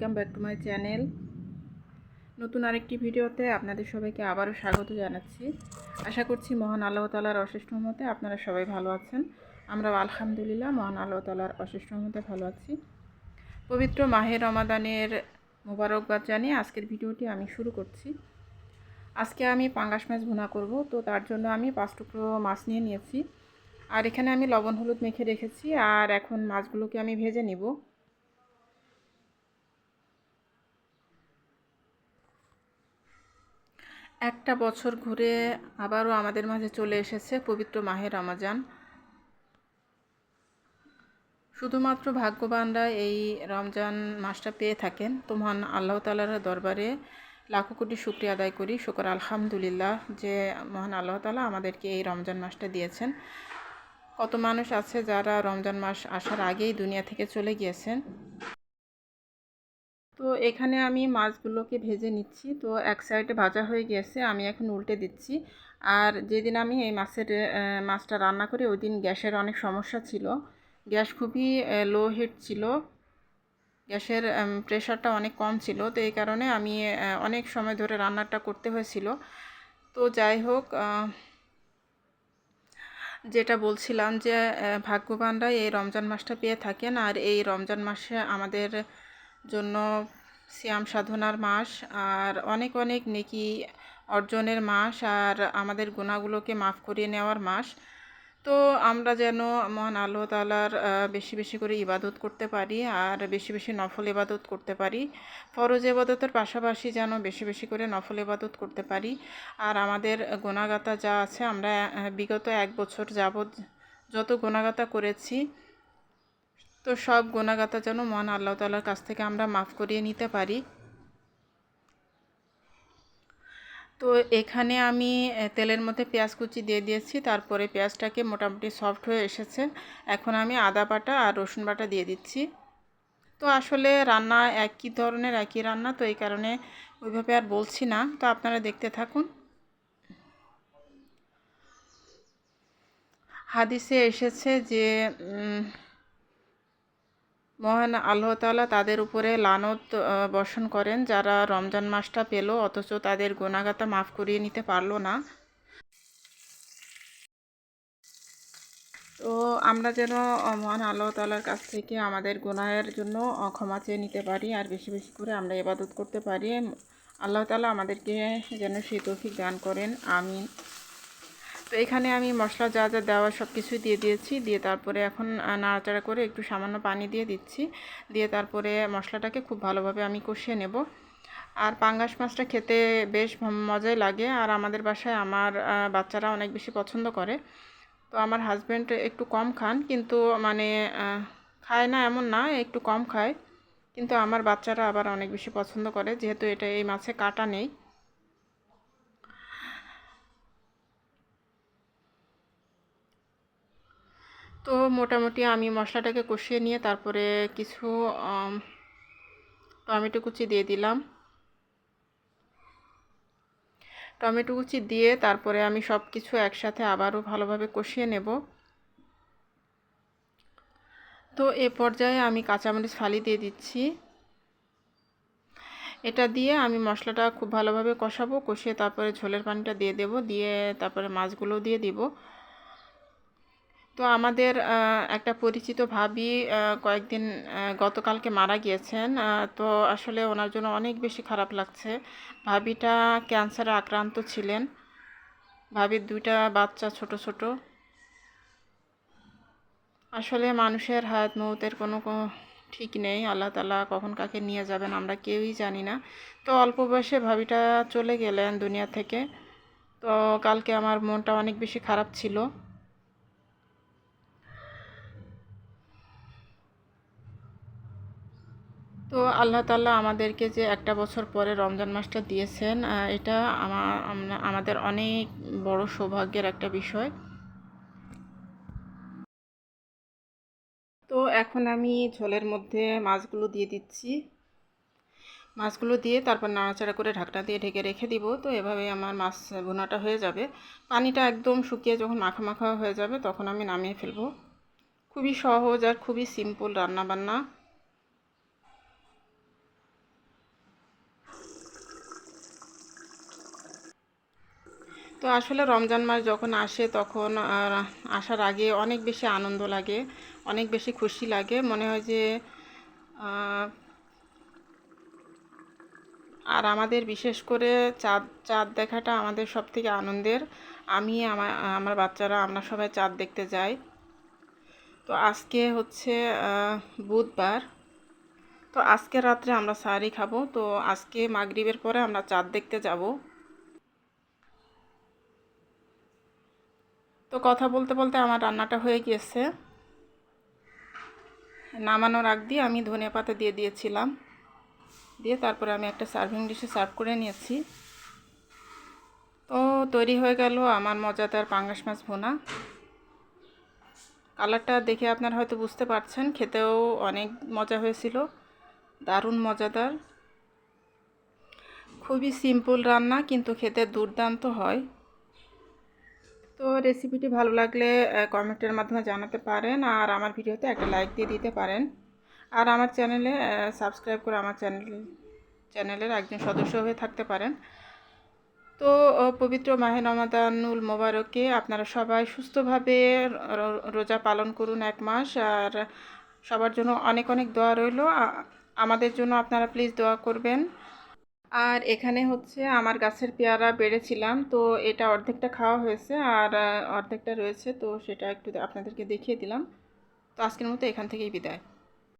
Welcome back to my channel. নতুন আরেকটি ভিডিওতে আপনাদের সবাইকে আবারও স্বাগত জানাচ্ছি। আশা করছি মহান আল্লাহ তাআলার অশেষ রহমতে আপনারা সবাই ভালো আছেন। আমরাও আলহামদুলিল্লাহ মহান আল্লাহ তাআলার অশেষ রহমতে ভালো আছি। পবিত্র মাহে রমাদানের মোবারকবাদ জানিয়ে আজকের ভিডিওটি আমি শুরু করছি। আজকে আমি পাঙ্গাস মাছ ভুনা করব, তো তার জন্য আমি 5 টুকরো মাছ নিয়ে নিয়েছি। আর এখানে আমি লবণ হলুদ মেখে রেখেছি। আর এখন মাছগুলোকে আমি ভেজে নিব। একটা বছর ঘুরে আবারও আমাদের মাঝে চলে এসেছে পবিত্র মাহে রমজান। শুধুমাত্র ভাগ্যবানরা এই রমজান মাসটা পেয়ে থাকেন। তো মহান আল্লাহ তাআলার দরবারে লাখো কোটি শুকরিয়া আদায় করি, শুকর আলহামদুলিল্লাহ যে মহান আল্লাহ তাআলা আমাদেরকে এই রমজান মাসটা দিয়েছেন। কত মানুষ আছে যারা রমজান মাস আসার আগেই দুনিয়া থেকে চলে গিয়েছেন। তো এখানে আমি মাছগুলোকে ভেজে নিচ্ছি। তো এক সাইডে ভাজা হয়ে গিয়েছে, আমি এখন উল্টে দিচ্ছি। আর যেদিন আমি এই মাছটা রান্না করি ওই দিন গ্যাসের অনেক সমস্যা ছিল। গ্যাস খুবই লো হিট ছিল, গ্যাসের প্রেশারটা অনেক কম ছিল। তো এই কারণে আমি অনেক সময় ধরে রান্নাটা করতে হয়েছিল। তো যাই হোক, যেটা বলছিলাম যে ভাগ্যবানরা এই রমজান মাসটা পেয়ে থাকেন। আর এই রমজান মাসে আমাদের জন্য সিয়াম সাধনার মাস, আর অনেক অনেক নেকি অর্জনের মাস, আর আমাদের গুনাহগুলোকে মাফ করিয়ে নেওয়ার মাস। তো আমরা যেন মহান আল্লাহ তাআলার বেশি বেশি করে ইবাদত করতে পারি, আর বেশি বেশি নফল ইবাদত করতে পারি। ফরজ ইবাদতের পাশাপাশি যেন বেশি বেশি করে নফল ইবাদত করতে পারি। আর আমাদের গুনাহগাতা যা আছে, আমরা বিগত 1 বছর যাবৎ যত গুনাহগাতা করেছি, তো সব গুনাহগাতা যেন মহান আল্লাহ তাআলার কাছ থেকে আমরা মাফ করিয়ে নিতে পারি। তো এখানে আমি তেলের মধ্যে পেঁয়াজ কুচি দিয়ে দিয়েছি। তারপরে পেঁয়াজটাকে মোটামুটি সফট হয়ে এসেছে। এখন আমি আদা বাটা আর রসুন বাটা দিয়ে দিচ্ছি। তো আসলে রান্না একই ধরনের, একই রান্না, তো এই কারণে ওইভাবে আর বলছি না। তো আপনারা দেখতে থাকুন। হাদিসে এসেছে যে মহান আল্লাহ তাআলা তাদের উপরে লানত বর্ষণ করেন যারা রমজান মাসটা পেল অথচ তাদের গুনাহগাতা মাফ করিয়ে নিতে পারলো না। তো আমরা যেন মহান আল্লাহ তাআলার কাছ থেকে আমাদের গুনাহের জন্য ক্ষমা চেয়ে নিতে পারি, আর বেশি বেশি করে আমরা ইবাদত করতে পারি। আল্লাহ তাআলা আমাদেরকে যেন সেই তৌফিক দান করেন, আমিন। তো এখানে আমি মশলা যা যা দেওয়া সব কিছুই দিয়ে দিয়েছি। দিয়ে তারপরে এখন নাড়াচাড়া করে একটু সামান্য পানি দিয়ে দিচ্ছি। দিয়ে তারপরে মশলাটাকে খুব ভালোভাবে আমি কষিয়ে নেব। আর পাঙ্গাস মাছটা খেতে বেশ মজাই লাগে। আর আমাদের বাসায় আমার বাচ্চারা অনেক বেশি পছন্দ করে। তো আমার হাজব্যান্ড একটু কম খান, কিন্তু মানে খায় না এমন না, একটু কম খায়। কিন্তু আমার বাচ্চারা আবার অনেক বেশি পছন্দ করে, যেহেতু এটা এই মাছে কাঁটা নেই। তো মোটামুটি আমি মশলাটাকে কষিয়ে নিয়ে তারপরে কিছু টমেটো কুচি দিয়ে দিলাম। টমেটো কুচি দিয়ে তারপরে আমি সব কিছু একসাথে আবারও ভালোভাবে কষিয়ে নেব। তো এ পর্যায়ে আমি কাঁচামরিচ ফালি দিয়ে দিচ্ছি। এটা দিয়ে আমি মশলাটা খুব ভালোভাবে কষাবো। কষিয়ে তারপরে ঝোলের পানিটা দিয়ে দেব। দিয়ে তারপরে মাছগুলো দিয়ে দিব। তো আমাদের একটা পরিচিত ভাবি কয়েকদিন গতকালকে মারা গিয়েছেন। তো আসলে ওনার জন্য অনেক বেশি খারাপ লাগছে। ভাবিটা ক্যান্সারে আক্রান্ত ছিলেন। ভাবির 2টা বাচ্চা ছোট ছোট। আসলে মানুষের হায়াত মৌতের কোনো ঠিক নেই। আল্লাহ তাআলা কখন কাকে নিয়ে যাবেন আমরা কেউই জানি না। তো অল্প বয়সে ভাবিটা চলে গেলেন দুনিয়া থেকে। তো কালকে আমার মনটা অনেক বেশি খারাপ ছিল। তো আল্লাহ তাআলা আমাদেরকে যে একটা বছর পরে রমজান মাসটা দিয়েছেন, এটা আমাদের অনেক বড় সৌভাগ্যের একটা বিষয়। তো এখন আমি ঝোলের মধ্যে মাছগুলো দিয়ে দিচ্ছি। মাছগুলো দিয়ে তারপর নাড়াচাড়া করে ঢাকনা দিয়ে ঢেকে রেখে দিব। তো এভাবে আমার মাছ ভুনাটা হয়ে যাবে। পানিটা একদম শুকিয়ে যখন মাখা মাখা হয়ে যাবে তখন আমি নামিয়ে ফেলবো। খুবই সহজ আর খুবই সিম্পল রান্না বান্না। তো আসলে রমজান মাস যখন আসে তখন আসার আগে অনেক বেশি আনন্দ লাগে, অনেক বেশি খুশি লাগে, মনে হয় যে আহ, আর আমাদের বিশেষ করে চাঁদ চাঁদ দেখাটা আমাদের সব থেকে আনন্দের। আমি আমার আমার বাচ্চারা আমরা সবাই চাঁদ দেখতে যাই। তো আজকে হচ্ছে বুধবার। তো আজকে রাত্রে আমরা সাহারি খাবো। তো আজকে মাগরিবের পরে আমরা চাঁদ দেখতে যাব। তো কথা বলতে বলতে আমার রান্নাটা হয়ে গিয়েছে। নামানোর আগ দিয়ে আমি ধনিয়া পাতা দিয়ে দিয়েছিলাম, দিয়ে তারপরে আমি একটা সার্ভিং ডিশে সার্ভ করে নিয়েছি। তো তৈরি হয়ে গেল আমার মজাদার পাঙ্গাস মাছ ভুনা। কালারটা দেখে আপনারা হয়তো বুঝতে পারছেন, খেতেও অনেক মজা হয়েছিল, দারুণ মজাদার। খুবই সিম্পল রান্না কিন্তু খেতে দুর্দান্ত হয়। তো রেসিপিটি ভালো লাগলে কমেন্টের মাধ্যমে জানাতে পারেন, আর আমার ভিডিওতে একটা লাইক দিয়ে দিতে পারেন, আর আমার চ্যানেলে সাবস্ক্রাইব করে আমার চ্যানেলের একজন সদস্য হয়ে থাকতে পারেন। তো পবিত্র মাহে রমাদানুল মোবারকে আপনারা সবাই সুস্থভাবে রোজা পালন করুন 1 মাস, আর সবার জন্য অনেক অনেক দোয়া রইল। আমাদের জন্য আপনারা প্লিজ দোয়া করবেন। আর এখানে হচ্ছে আমার গাছের পেয়ারা বেড়েছিলাম, তো এটা অর্ধেকটা খাওয়া হয়েছে আর অর্ধেকটা রয়েছে, তো সেটা একটু আপনাদেরকে দেখিয়ে দিলাম। তো আজকের মতো এখান থেকেই বিদায়।